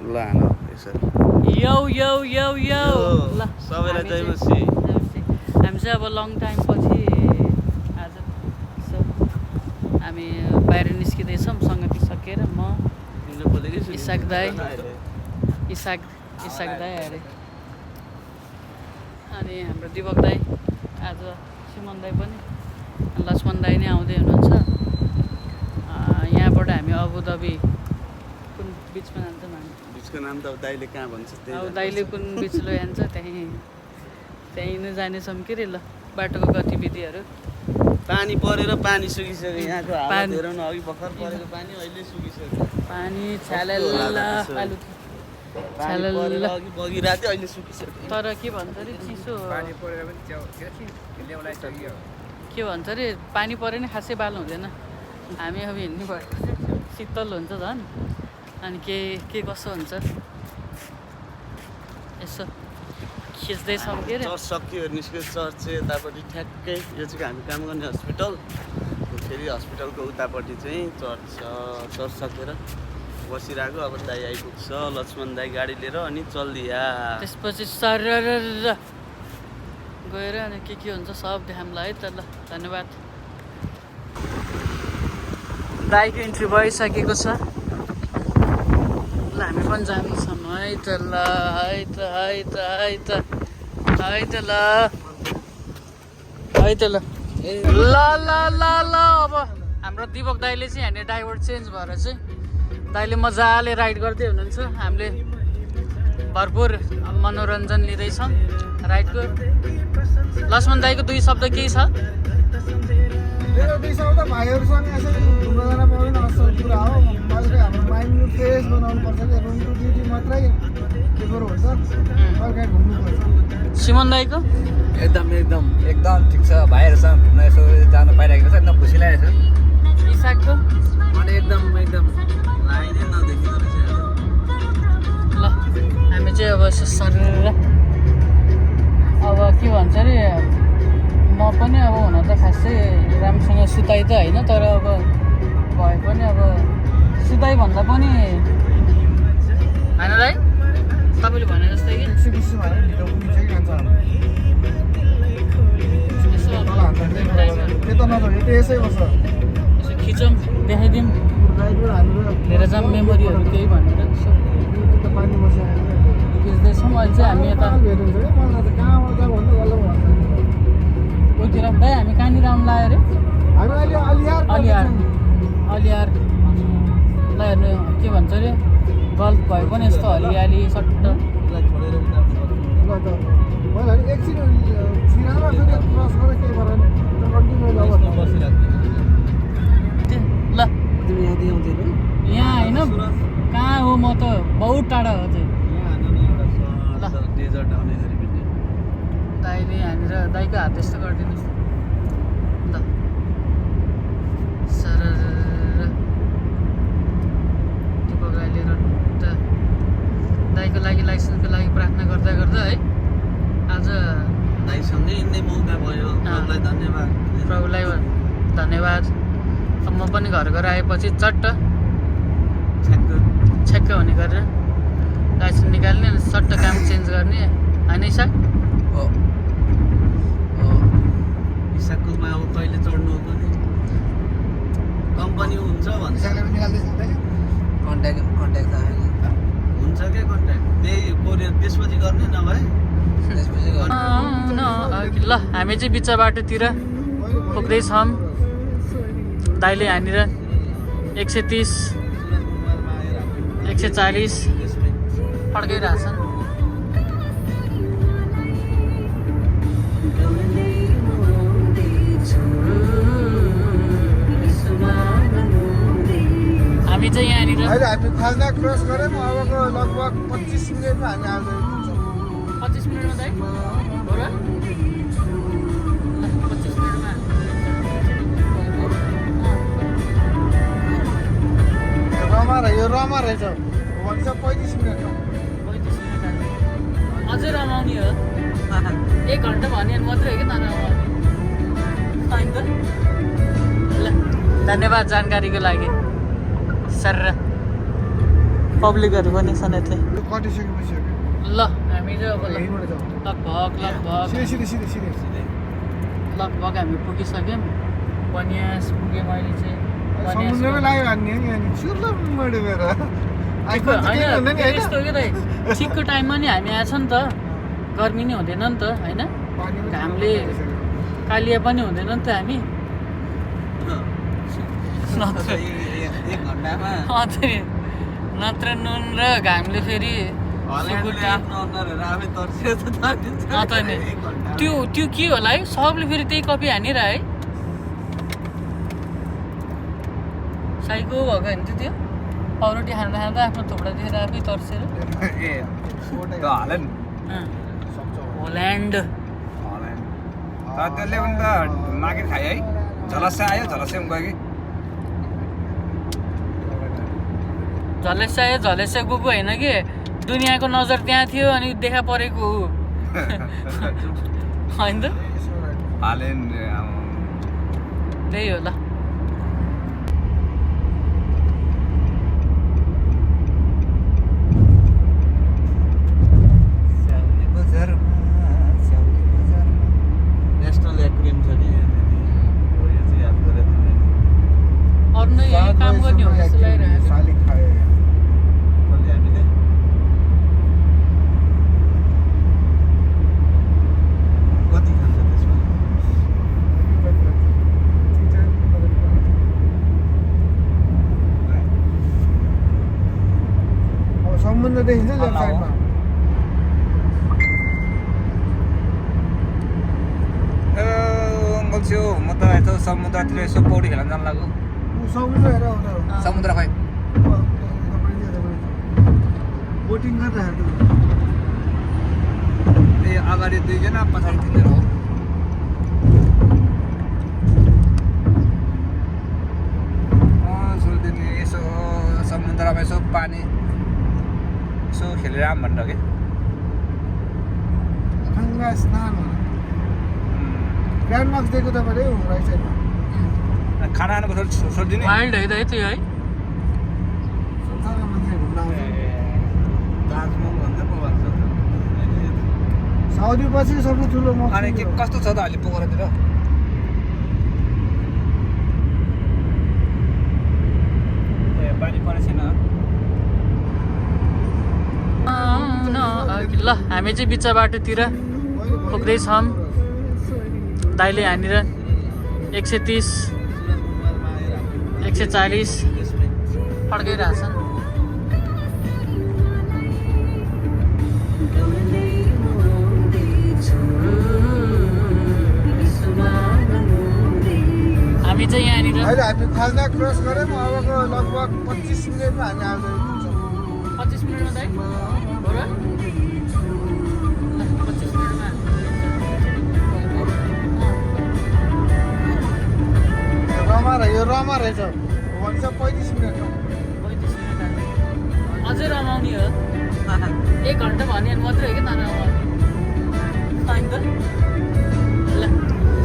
ल हान यसरी यो यो यो यो ल सबैलाई जय मसी। हामी चाहिँ अब लङ टाइम पछि आज यसो हामी बाहिर निस्किँदैछौँ सङ्गति सकेर म इसाक दाई इसाक दाई अरे अनि हाम्रो दिपक दाई आज सुमन दाई पनि लक्ष्मण दाई नै आउँदै हुनुहुन्छ। यहाँबाट हामी अबुधाबी कुन बिचमा जान्छौँ हामी बिचको नाम त अब दाइले कहाँ भन्छ त्यही अब दाइले कुन बिच लैजान्छ त्यहीँ नै जानेछौँ के अरे ल बाटोको गतिविधिहरू। पानी परेर पानी सुकिसक्यो यहाँको हालत हेरौँ न अघि भर्खर परेको पानी अहिले सुकिसक्यो पानी छ्यालल्ला आलु छ्यालल्ला अघि बगिरहेको थियो अहिले सुकिसक्यो। तर के भन्छ अरे चिसो पानी परेर पनि ल्याउलाई सकियो के भन्छ अरे पानी परे नि खासै बाल हुँदैन हामी अब हिँड्नु भयो शीतल हुन्छ झन् अनि के कसो हुन्छ यसो खिच्दैछौँ के अरे चर्च सक्यो निस्क्यो चर्च चाहिँ यतापट्टि ठ्याक्कै यो चाहिँ हामी काम गर्ने हस्पिटल फेरि हस्पिटलको उतापट्टि चाहिँ चर्च छ। चर्च सकेर बसिरहेको अब दाइ आइपुग्छ लक्ष्मण दाइ गाडी लिएर अनि चल्दिया त्यसपछि सर गएर अनि के हुन्छ सब देखाउँला है त ल धन्यवाद। दाइको इन्ट्री भइसकेको छ ल हामी पनि जान्छौँ है त ल ल अब हाम्रो दिपक दाइले चाहिँ यहाँनिर ड्राइभर चेन्ज भएर चाहिँ दाइले मजाले राइड गर्दै हुनुहुन्छ। हामीले भरपुर मनोरञ्जन लिँदैछौँ राइडको। लक्ष्मण दाइको दुई शब्द केही छ? मेरो दुई शब्द भाइहरूसँग यसरी घुम्न जान पाउनु असल कुरा हो। अहिले हाम्रो माइन्ड फ्रेस बनाउनु पर्छ कि रुम टु ड्युटी मात्रै के गर्नु हुन्छ कहिले घुम्नुपर्छ। सिमन दाइको एकदम ठिक छ। भाइहरूसँग घुम्न यसो जान पाइरहेको छ एकदम खुसी लागेको छ। इसाकको अनि एकदम लाइनै नदेखिँदो रहेछ। ल हामी चाहिँ अब यसो सरेर अब के भन्छ अरे म पनि अब हुन त खासै राम्रोसँग सुताइ त होइन तर अब भए पनि अब सुताइ भन्दा पनि होइन दाइ तपाईँले भने जस्तै कि 120 भयो ढिलो पनि चाहिँ खान्छ यसो अब त्यो त नभए त्यो यसै बस्छ यसो खिचौँ देखाइदिउँ ड्राइभर हालेर लिएर जाऊँ मेमोरीहरू केही भनेर यसो त पानी बस्छ खिच्दैछौँ। अहिले चाहिँ हामी यता भेट्नुहुन्छ है मलाई त कहाँबाट जा भन्दा बल्ल भन्छ उतिर दाइ हामी कहाँनिर आउनु लाग्यो अरे हामी अहिले अलियार ल हेर्नु के भन्छ अरे गल्फ भए पनि यस्तो हरियाली सट्ट ल त मैले एकछिन सिरामा फेरि क्रस गरेर केही भएन कन्टिन्यू ल यहाँ होइन कहाँ हो म त बहुत टाढा हो चाहिँ डेजर्ट आउँदाखेरि पनि दाइले यहाँनिर दाइको हात यस्तो गरिदिनुहोस् ल सर दिपक राईले त दाइको लागि लाइसेन्सको लागि प्रार्थना गर्दा है आज दाइसँगै हिँड्ने मौका भयो। प्रभुलाई धन्यवाद। प्रभुलाई धन्यवाद। अब म पनि घर आएपछि चट्ट छ्याक्क हुने गरेर लाइसेन्स निकाल्ने अनि सट्ट काम चेन्ज गर्ने होइन इसा इसाककोमा अब कहिले चढ्नु हो भने कम्पनी हुन्छ भन्छ कन्ट्याक्ट हुन्छ क्या कन्ट्याक्ट त्यही कोरियर त्यसपछि गर्ने नभए त्यसपछि ल हामी चाहिँ बिच बाटोतिर पुग्दैछौँ। दाइले यहाँनिर 130 140 फड्काइरहेछन्। हामी चाहिँ यहाँनिर अहिले हामी खाल्दा क्रस गऱ्यौँ अबको लगभग 25 मिनटमा हामी आउँदै 25 मिनटमा दाइ हो र ल 25 मिनटमा रमा रहेछ भन्छ 35 मिनटमा 35 मिनट अझै रमाउने हो 1 घन्टा भन्यो भने मात्रै हो कि नरमाउने ल धन्यवाद जानकारीको लागि सर पब्लिकहरू पनि छन् यतै यो कटिसकेपछि हो कि ल हामी चाहिँ अब यहीँबाट जाउँ लगभग सिधै लगभग हामी पुगिसक्यौँ बनियास पुगेँ मैले चाहिँ समुद्रमै लाग्यो हान्ने नि अनि चुर्लम्बडे मेरो आइफोन चाहिँ केही हुँदैन नि यस्तो होइन के त ठिकको टाइममा नि हामी आएछ नि त गर्मी नि हुँदैन नि त होइन घामले कालिया पनि हुँदैन नि त हामी एक घन्टामा नत्र नुन र घामले फेरि हल्यान्डले आफ्नो अनुहारहरू आफै तर्सेर त तर्सिन्छ नि त्यो के होला है सबले फेरि त्यही कपी हानेर है साइको भएको होइन त्यो पाउरोटी खाँदा खाँदा आफ्नो थुप्रा देखेर आफै तर्सेर होल्यान्ड तर त्यसले पनि त मार्केट खायो है झलस्सा आयो झलस्सै पनि गयो कि झलेसा गएको होइन कि दुनियाँको नजर त्यहाँ थियो अनि देखा परेको हो होइन त हालेन त्यही हो ल नेसनल एक्रिम छ नि हो यो चाहिँ याद गरेर अरू नै यही काम गर्ने हो जस्तो लागिरहेको सालिक खायो कसले हामीले कति खान्छ त्यसमा अब समुद्र देखिन्छ लेफ्ट साइडमा अङ्कल छेउ म त यता समुद्रतिर यसो पौडी खेल्न जानु लाग्यो ऊ समुद्र हेर उता समुद्र खै बोटिङ गरिरहेको ए अगाडि 2 जना पछाडि 3 जना हो सोल्दिने यसो समुद्रमा यसो पानी यसो खेलेर आऊँ भनेर कि खङ्गा स्नान ग्रान्ड मार्क्स दिएको तपाईँले राइट साइडमा खाना खानुको सोधिदिने वाइल्ड है त है त्यो है संसारमा मान्छे घुम्न आउँछ ताजमहल भन्दा प्रभाव छ साउदी पछि सबले ठुलो मक्सी अनि के कस्तो छ त अहिले पोखरातिर ए पानी परेको छैन ल हामी चाहिँ बिच बाटोतिर पुग्दैछौँ दाइले यहाँनिर 130 140 फड्काइरहेछन् हामी चाहिँ यहाँनिर अहिले हामी खाजना क्रस गऱ्यौँ अबको लगभग 25 मिनटमा हामी आउँदै 25 मिनटमा दाइ हो र 25 मिनटमा यो रमा रहेछ भन्छ 35 मिनटमा 35 मिनट अझै रमाउने हो 1 घन्टा भन्यो भने मात्रै हो कि होइन त ल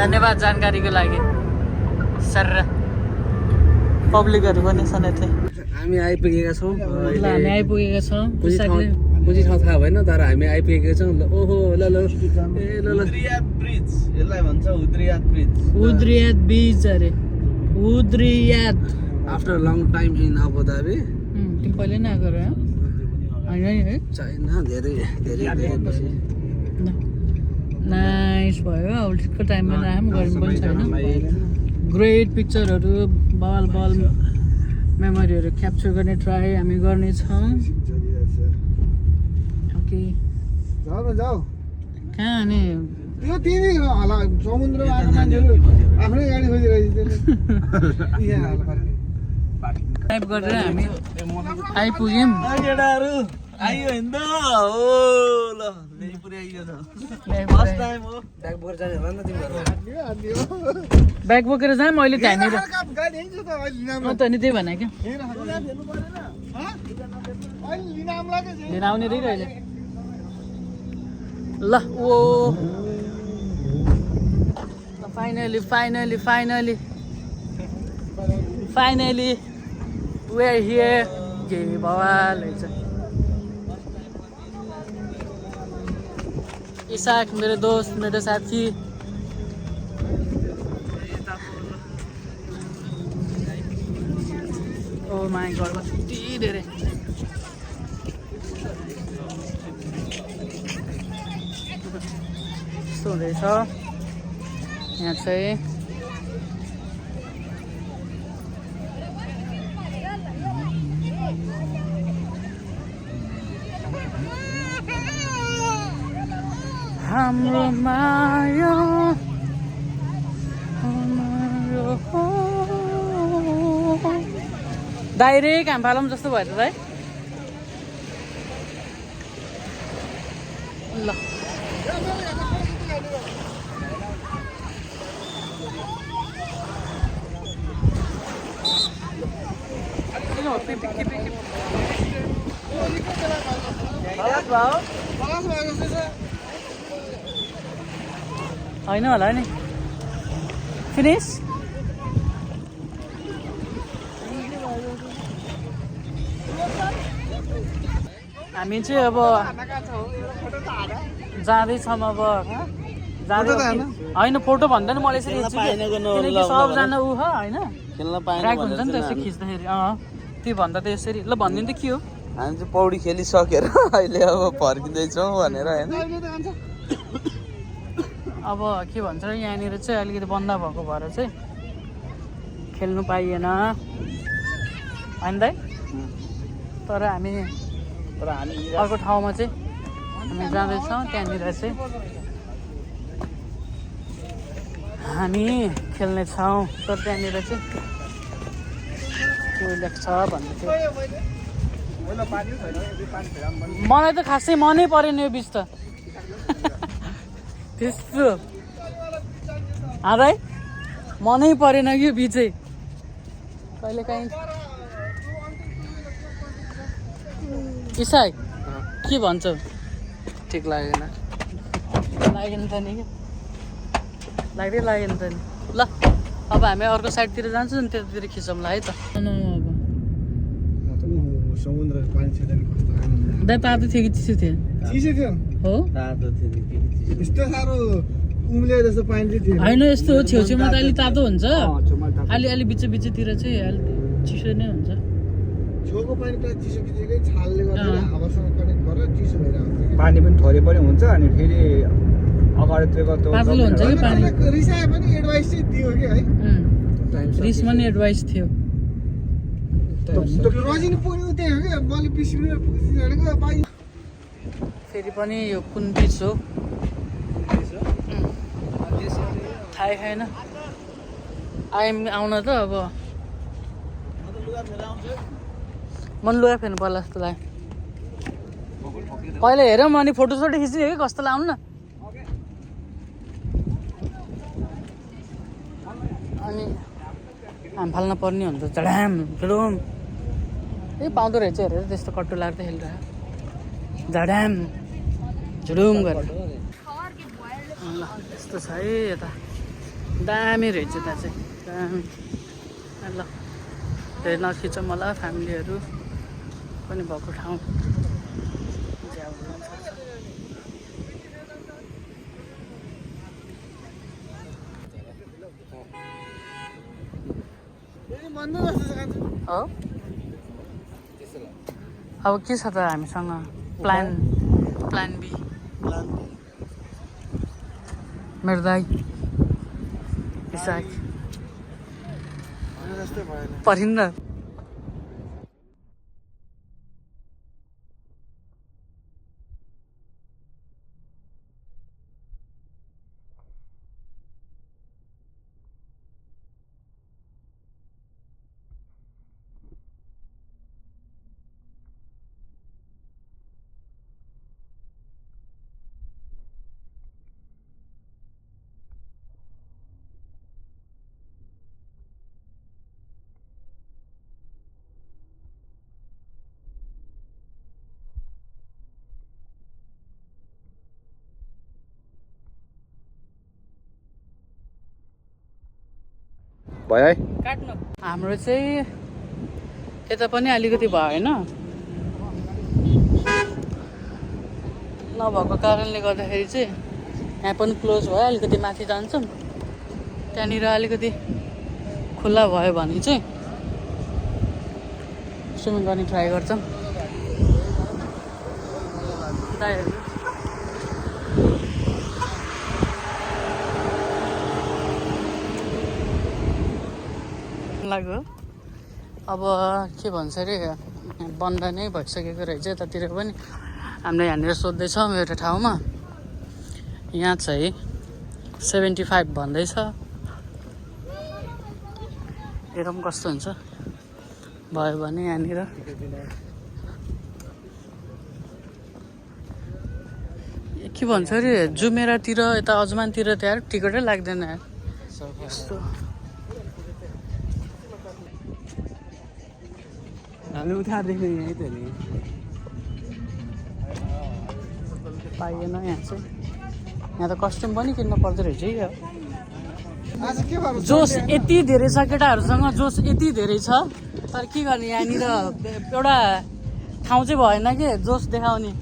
धन्यवाद जानकारीको लागि सर पब्लिकहरू पनि छन् यतै हामी आइपुगेका छौँ ल हामी आइपुगेका छौँ कुनै ठाउँ थाहा भएन तर हामी आइपुगेका छौँ ओहो ल ल ए ल ल ब्रिज यसलाई भन्छ उद्रियात ब्रिज उद्रियात बीच अरे उद्रियात after long time in Abu Dhabi तिमी पहिले नै आएको रह्यो होइन है चाइना धेरै पछि नाइस भयो अब ठिकको टाइममा आयौँ गर्मी पनि छैन ग्रेट पिक्चरहरू बल मेमोरीहरू क्याप्चर गर्ने ट्राई हामी गर्नेछौँ ओके जाऊ कहाँ अनि यो तिमी होला समुद्रमा आएको मान्छेहरू आफ्नै गाडी खोजिरहेछ टाइप गरेर हामी आइपुग्यौँ केटाहरू आइयो होइन त हो ल ल्याइ पुर्याइयो त फर्स्ट टाइम हो ब्याग बोकेर जाने होला नि त तिमीहरू ब्याग बोकेर जाऊँ मैले त्यहाँनिर गाडी हिँड्छु त अहिले लिन त नि त्यही भने क्या हेर्नु परेन अहिले लिन आउँ लाग्यो लिन आउने रहेछ अहिले ल ओ फाइनली we are here के बवाल रहेछ। इसाक मेरो दोस्त, मेरो साथी। ओ माई गड, कति धेरै। यस्तो हुँदैछ यहाँ चाहिँ। हाम्रो माया डाइरेक्ट हामी फालौँ जस्तो भयो त दाइ। ल होइन होला नि फिनिस। हामी चाहिँ अब जाँदैछौँ। अब होइन फोटो भन्दा नि मलाई यसरी किनकि सबजना ऊ होइन ट्र्याक हुन्छ नि त यसो खिच्दाखेरि। त्यो भन्दा त यसरी ल भनिदिनु त के हो। हामी चाहिँ पौडी खेलिसकेर अहिले अब फर्किँदैछौँ भनेर होइन। अब के भन्छ यहाँनिर चाहिँ अलिकति बन्द भएको भएर चाहिँ खेल्नु पाइएन होइन दाइ। तर हामी अर्को ठाउँमा चाहिँ हामी जाँदैछौँ। त्यहाँनिर चाहिँ हामी खेल्नेछौँ। तर त्यहाँनिर चाहिँ के लेख्छ भन्दै थियो। मलाई त खासै मनै परेन यो बिच त त्यस्तो दाइ मनै परेन यो बिच चाहिँ। कहिले काहीँ इसाई के भन्छौ? ठिक लागेन। लागेन त नि लाग्दै लागेन त नि। ल अब हामी अर्को साइडतिर जान्छौँ नि त्यतातिर खिचौँला है त। समुद्र पानी छिर्दैन कस्तो आनन्द। दाइ तातो थियो कि चिसो थियो? चिसो थियो हो तातो थियो नि के यस्तो साह्रो उम्ले जस्तो पानी चाहिँ थियो होइन। यस्तो हो छेउछेउमा त अलि तातो हुन्छ, अलि बिचतिर चाहिँ अलि चिसो नै हुन्छ। छेउको पानी त चिसो खिचेकै छालले गर्दा हावासँग कनेक्ट भएर चिसो भएर आउँछ। पानी पनि थोरै पनि हुन्छ अनि फेरि अगाडितिरको त्यो पातलो हुन्छ कि पानी। रिसाए पनि एडभाइस चाहिँ दियो कि है। रिसमा नि एडभाइस थियो। रजिनी पुग्नु त्यही हो कि बलि 20 मिनेट पुगिसकेको पाइ। फेरि पनि यो कुन बिच हो थाहै छैन। आउन त अब मन लुगा फेर्नु पर्ला जस्तो लाग्यो। पहिला हेरौँ अनि फोटोसोटो खिच्ने कि कस्तो लाउनु न। अनि हामी फाल्न पर्ने हुन्छ झडाम झुडुम। ए पाउँदो रहेछ हेरेर त्यस्तो कट्टु लाग्दै खेलिरहेको झडाम झुडुम गरेर। ल यस्तो छ है यता दामी रहेछ यता चाहिँ दामी। ल हेर्न खिचौँ होला फ्यामिलीहरू पनि भएको ठाउँ। हो अब के छ त हामीसँग प्लान बी। मेरो दाइ इसाक परिन्न। भयो है काट्नु हाम्रो चाहिँ यता पनि अलिकति भएन नभएको कारणले गर्दाखेरि चाहिँ यहाँ पनि क्लोज भयो अलिकति माथि जान्छौँ त्यहाँनिर अलिकति खुल्ला भयो भने चाहिँ स्विमिङ गर्ने ट्राई गर्छौँ दाइहरू लाग्यो अब के भन्छ अरे बन्द नै भइसकेको रहेछ यतातिर पनि हामीले यहाँनिर सोध्दैछौँ एउटा ठाउँमा यहाँ चाहिँ 75 भन्दैछ हेरौँ कस्तो हुन्छ भयो भने यहाँनिर के भन्छ अरे जुमेरातिर यता अजमानतिर त यार टिकटै लाग्दैन यार यस्तो हामी उता देख्ने यहीँ त नि पाइएन यहाँ चाहिँ यहाँ त कस्ट्युम पनि किन्नु पर्दो रहेछ है आज के भयो जोस यति धेरै छ केटाहरूसँग जोस यति धेरै छ तर के गर्ने यहाँनिर एउटा ठाउँ चाहिँ भएन कि जोस देखाउने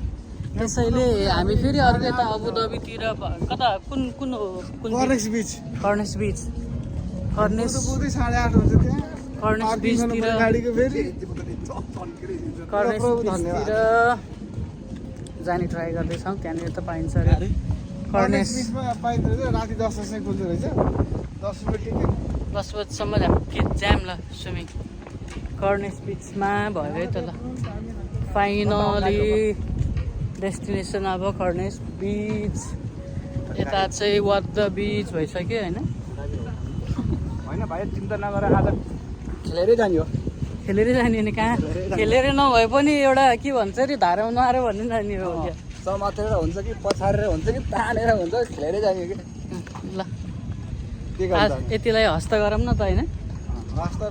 त्यसैले हामी फेरि अर्को यता अबुधाबीतिर कता कुन कुन हो कुन कर्नेस बिच कर्नेस बिच कर्नेस पुरै 8:30 हुन्छ त्यहाँ कर्नेस बिचतिर गाडीको फेरि कर्नेस बिचतिर जाने ट्राई गर्दैछौँ त्यहाँनिर त पाइन्छ अरे कर्नेस बिचमा पाइँदो रहेछ राति 10 बजे खुल्दो रहेछ 10 रुपियाँ टिकट 10 बजीसम्म जाम ल स्विमिङ कर्नेस बिचमा भयो है त ल फाइनली डेस्टिनेसन अब कर्नेस बिच यता चाहिँ वाट द बिच भइसक्यो होइन होइन भाइ चिन्ता नगर आज खेलेरै जाने हो खेलेरै जाने नि कहाँ खेलेर नभए पनि एउटा के भन्छ अरे धारामा नआएर भन्ने जाने हो समातेर हुन्छ कि पछारेर हुन्छ कि तानेर हुन्छ खेलेरै जाने कि ल के गर्छ यतिलाई हस्त गरौँ न त होइन वास्तवमा